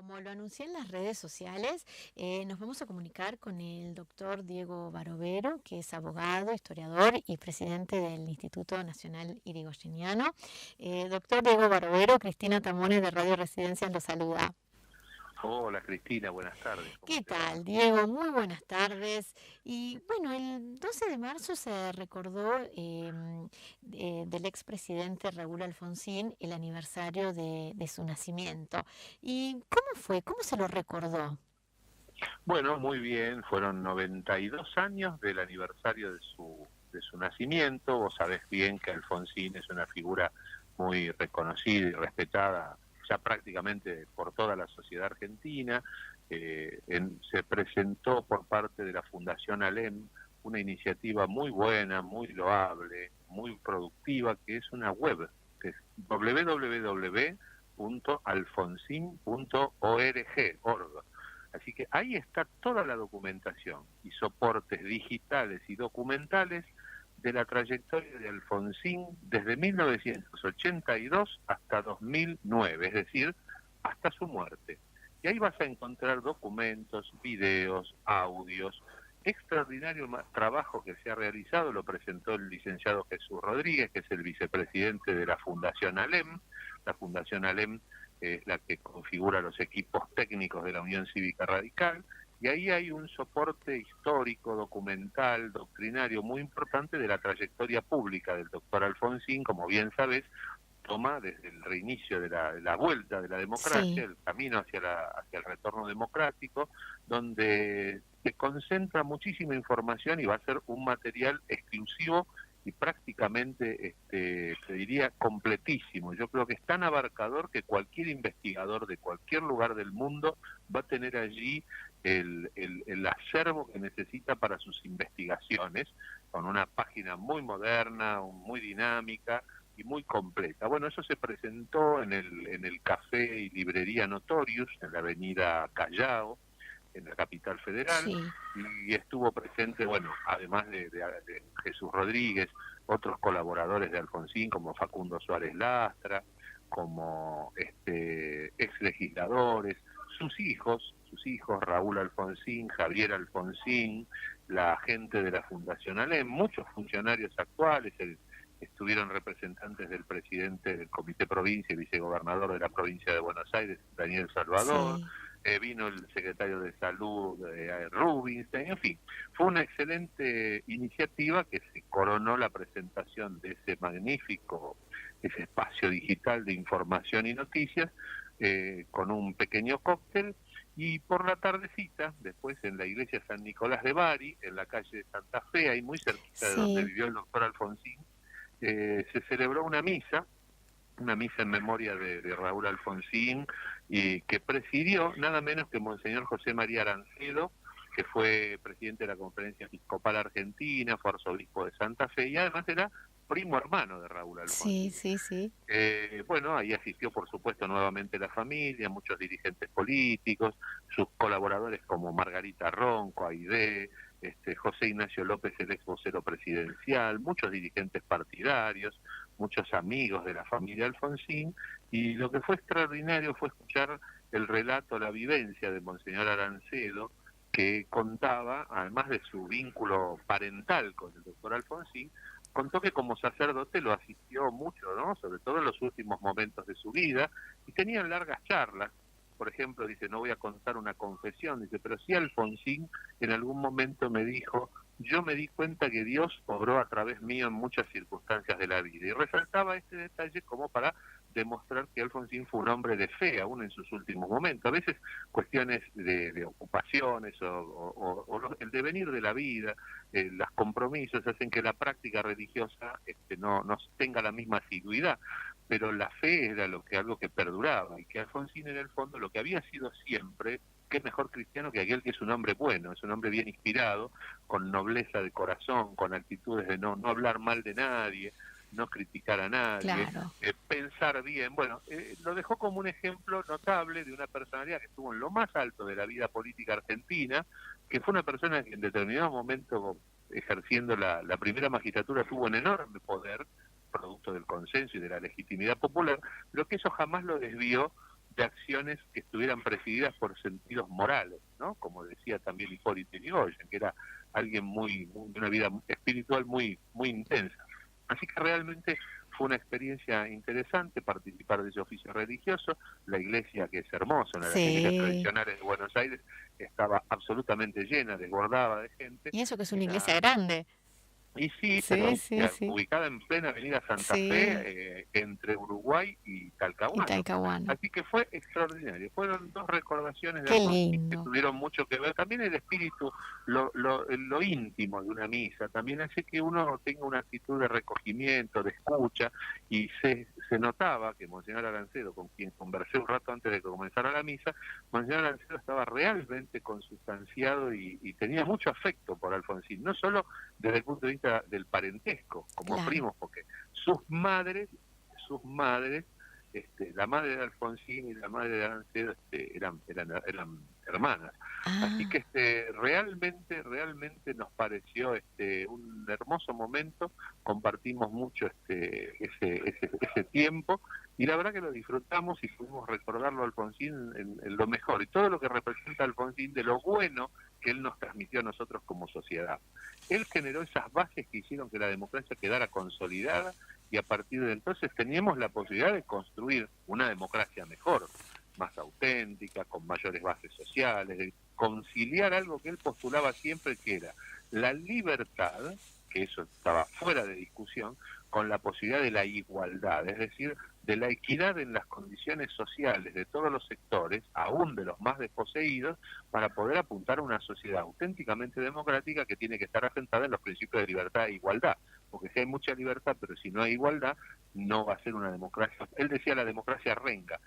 Como lo anuncié en las redes sociales, nos vamos a comunicar con el doctor Diego Barovero, que es abogado, historiador y presidente del Instituto Nacional Irigoyeniano. Doctor Diego Barovero, Cristina Tamones de Radio Residencias lo saluda. Hola Cristina, buenas tardes, ¿cómo ¿Qué te va? tal, Diego? Muy buenas tardes. Y bueno, el 12 de marzo se recordó del expresidente Raúl Alfonsín el aniversario de su nacimiento. ¿Y cómo fue? ¿Cómo se lo recordó? Bueno, muy bien, fueron 92 años del aniversario de su nacimiento. Vos sabés bien que Alfonsín es una figura muy reconocida y respetada ya prácticamente por toda la sociedad argentina. Se presentó por parte de la Fundación ALEM una iniciativa muy buena, muy loable, muy productiva, que es una web, que es www.alfonsin.org. Así que ahí está toda la documentación y soportes digitales y documentales de la trayectoria de Alfonsín desde 1982 hasta 2009, es decir, hasta su muerte. Y ahí vas a encontrar documentos, videos, audios, extraordinario trabajo que se ha realizado, lo presentó el licenciado Jesús Rodríguez, que es el vicepresidente de la Fundación ALEM. La Fundación ALEM es la que configura los equipos técnicos de la Unión Cívica Radical, y ahí hay un soporte histórico, documental, doctrinario muy importante de la trayectoria pública del doctor Alfonsín. Como bien sabes, toma desde el reinicio de la vuelta de la democracia, Sí. el camino hacia el retorno democrático, donde se concentra muchísima información y va a ser un material exclusivo y prácticamente, te diría, completísimo. Yo creo que es tan abarcador que cualquier investigador de cualquier lugar del mundo va a tener allí el acervo que necesita para sus investigaciones, con una página muy moderna, muy dinámica y muy completa. Bueno, eso se presentó en el Café y Librería Notorious, en la avenida Callao, en la capital federal, Sí. y estuvo presente, bueno, además de Jesús Rodríguez, otros colaboradores de Alfonsín, como Facundo Suárez Lastra, como ex legisladores, sus hijos, Raúl Alfonsín, Javier Alfonsín, la gente de la Fundación ALEM, muchos funcionarios actuales, estuvieron representantes del presidente del Comité Provincia y vicegobernador de la provincia de Buenos Aires, Daniel Salvador. Sí. Vino el secretario de Salud, Rubinstein. En fin, fue una excelente iniciativa que se coronó la presentación de ese espacio digital de información y noticias, con un pequeño cóctel, y por la tardecita, después en la iglesia San Nicolás de Bari, en la calle de Santa Fe, ahí muy cerquita de donde Sí. vivió el doctor Alfonsín, se celebró una misa en memoria de Raúl Alfonsín, y que presidió nada menos que Monseñor José María Arancedo, que fue presidente de la Conferencia Episcopal Argentina, fue arzobispo de Santa Fe y además era primo hermano de Raúl Sí, Alfonsín. sí, sí. Bueno, ahí asistió por supuesto nuevamente la familia, muchos dirigentes políticos, sus colaboradores como Margarita Ronco, Aidé, José Ignacio López, el ex vocero presidencial, muchos dirigentes partidarios, muchos amigos de la familia Alfonsín, y lo que fue extraordinario fue escuchar el relato, la vivencia de Monseñor Arancedo, que contaba, además de su vínculo parental con el doctor Alfonsín, contó que como sacerdote lo asistió mucho, ¿no? Sobre todo en los últimos momentos de su vida, y tenían largas charlas. Por ejemplo, dice, no voy a contar una confesión, dice, pero sí Alfonsín en algún momento me dijo, yo me di cuenta que Dios obró a través mío en muchas circunstancias de la vida. Y resaltaba este detalle como para demostrar que Alfonsín fue un hombre de fe, aún en sus últimos momentos. A veces cuestiones de ocupaciones o el devenir de la vida, los compromisos hacen que la práctica religiosa no tenga la misma asiduidad, pero la fe era algo que perduraba, y que Alfonsín en el fondo lo que había sido siempre, qué mejor cristiano que aquel que es un hombre bueno, es un hombre bien inspirado, con nobleza de corazón, con actitudes de no hablar mal de nadie, no criticar a nadie, Claro. pensar bien. Bueno, lo dejó como un ejemplo notable de una personalidad que estuvo en lo más alto de la vida política argentina, que fue una persona que en determinado momento, ejerciendo la primera magistratura, tuvo un enorme poder, producto del consenso y de la legitimidad popular, lo que eso jamás lo desvió de acciones que estuvieran presididas por sentidos morales, ¿no? Como decía también Hipólito Yrigoyen, que era alguien de una vida espiritual muy intensa. Así que realmente fue una experiencia interesante participar de ese oficio religioso. La iglesia, que es hermosa, una de las iglesias tradicionales de Buenos Aires, estaba absolutamente llena, desbordaba de gente. Y eso que es una iglesia grande. Y sí, pero ubicada en plena avenida Santa Fe, entre Uruguay y Talcahuano. Así que fue extraordinario. Fueron dos recordaciones de Alfonsín que tuvieron mucho que ver. También el espíritu, lo íntimo de una misa, también hace que uno tenga una actitud de recogimiento, de escucha, y se notaba que Monseñor Arancedo, con quien conversé un rato antes de que comenzara la misa, Monseñor Arancedo estaba realmente consustanciado y tenía mucho afecto por Alfonsín, no solo desde el punto de vista del parentesco, como primos, porque sus madres, la madre de Alfonsín y la madre de Arancedo eran hermanas. Así que realmente nos pareció un hermoso momento, compartimos mucho ese tiempo, y la verdad que lo disfrutamos y pudimos recordarlo a Alfonsín en lo mejor, y todo lo que representa Alfonsín, de lo bueno que él nos transmitió a nosotros como sociedad. Él generó esas bases que hicieron que la democracia quedara consolidada, y a partir de entonces teníamos la posibilidad de construir una democracia mejor, más auténtica, con mayores bases sociales, de conciliar algo que él postulaba siempre, que era la libertad, que eso estaba fuera de discusión, con la posibilidad de la igualdad, es decir, de la equidad en las condiciones sociales de todos los sectores, aún de los más desposeídos, para poder apuntar a una sociedad auténticamente democrática que tiene que estar asentada en los principios de libertad e igualdad. Porque si hay mucha libertad, pero si no hay igualdad, no va a ser una democracia. Él decía la democracia renga.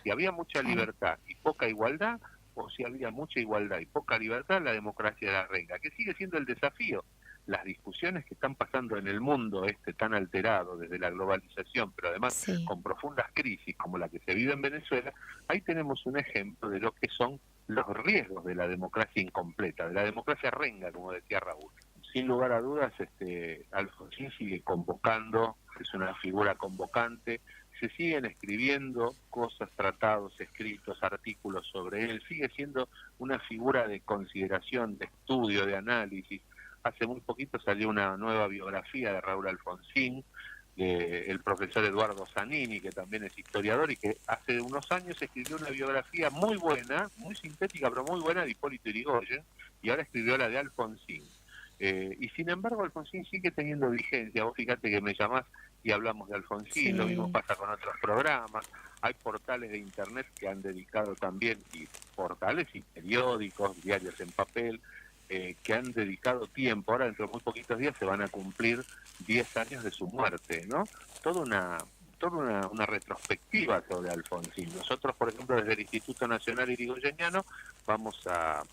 Si había mucha libertad y poca igualdad, o si había mucha igualdad y poca libertad, la democracia era renga, que sigue siendo el desafío. Las discusiones que están pasando en el mundo tan alterado desde la globalización, pero además con profundas crisis como la que se vive en Venezuela, ahí tenemos un ejemplo de lo que son los riesgos de la democracia incompleta, de la democracia renga, como decía Raúl. Sin lugar a dudas, Alfonsín sigue convocando, es una figura convocante, se siguen escribiendo cosas, tratados, escritos, artículos sobre él, sigue siendo una figura de consideración, de estudio, de análisis. Hace muy poquito salió una nueva biografía de Raúl Alfonsín, el profesor Eduardo Zanini, que también es historiador, y que hace unos años escribió una biografía muy buena, muy sintética, pero muy buena, de Hipólito Yrigoyen, y ahora escribió la de Alfonsín. Y sin embargo Alfonsín sigue teniendo vigencia. Vos fíjate que me llamás y hablamos de Alfonsín, lo mismo pasa con otros programas. Hay portales de internet que han dedicado también, y portales y periódicos, diarios en papel, que han dedicado tiempo. Ahora dentro de muy poquitos días se van a cumplir 10 años de su muerte, ¿no? Toda una retrospectiva sobre Alfonsín. Nosotros, por ejemplo, desde el Instituto Nacional Irigoyeniano vamos a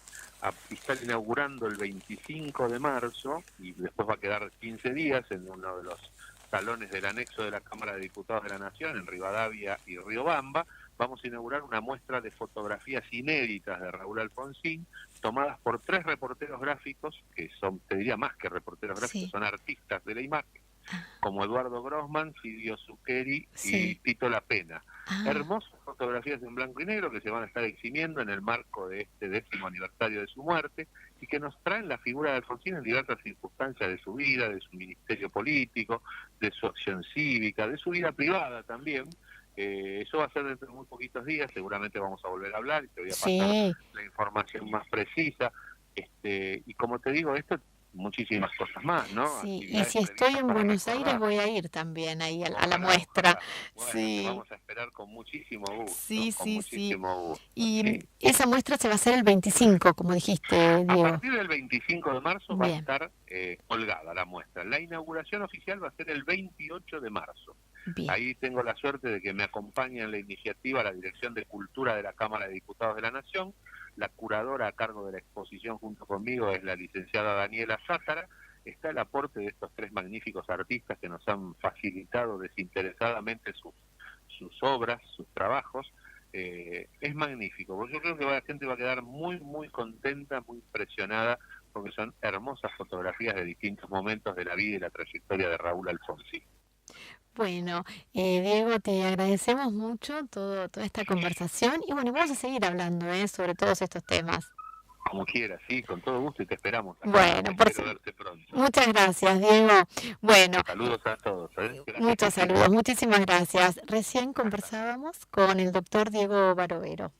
estar inaugurando el 25 de marzo, y después va a quedar 15 días en uno de los salones del anexo de la Cámara de Diputados de la Nación, en Rivadavia y Riobamba. Vamos a inaugurar una muestra de fotografías inéditas de Raúl Alfonsín, tomadas por 3 reporteros gráficos, que son, te diría, más que reporteros gráficos, son artistas de la imagen, como Eduardo Grossman, Silvio Zucchelli y Tito La Pena. Hermosas fotografías en blanco y negro que se van a estar exhibiendo en el marco de este 10º aniversario de su muerte, y que nos traen la figura de Alfonsín en diversas circunstancias de su vida, de su ministerio político, de su acción cívica, de su vida privada también. Eso va a ser dentro de muy poquitos días, seguramente vamos a volver a hablar y te voy a pasar la información más precisa. Y como te digo, esto, muchísimas cosas más, ¿no? Sí, y si estoy en Buenos Aires voy a ir también ahí a la muestra. Bueno, te vamos a esperar con muchísimo gusto. Sí. Y esa muestra se va a hacer el 25, como dijiste, Diego. A partir del 25 de marzo va a estar colgada la muestra. La inauguración oficial va a ser el 28 de marzo. Ahí tengo la suerte de que me acompaña en la iniciativa la Dirección de Cultura de la Cámara de Diputados de la Nación. La curadora a cargo de la exposición junto conmigo es la licenciada Daniela Zátara. Está el aporte de estos 3 magníficos artistas que nos han facilitado desinteresadamente sus obras, sus trabajos. Es magnífico, porque yo creo que la gente va a quedar muy, muy contenta, muy impresionada, porque son hermosas fotografías de distintos momentos de la vida y la trayectoria de Raúl Alfonsín. Bueno, Diego, te agradecemos mucho toda esta conversación y bueno, vamos a seguir hablando sobre todos estos temas. Como quieras, sí, con todo gusto y te esperamos acá. Bueno, Espero verte pronto. muchas gracias, Diego. Bueno, Saludos a todos. Gracias, muchos Cristina. saludos, muchísimas gracias. Recién conversábamos con el doctor Diego Barovero.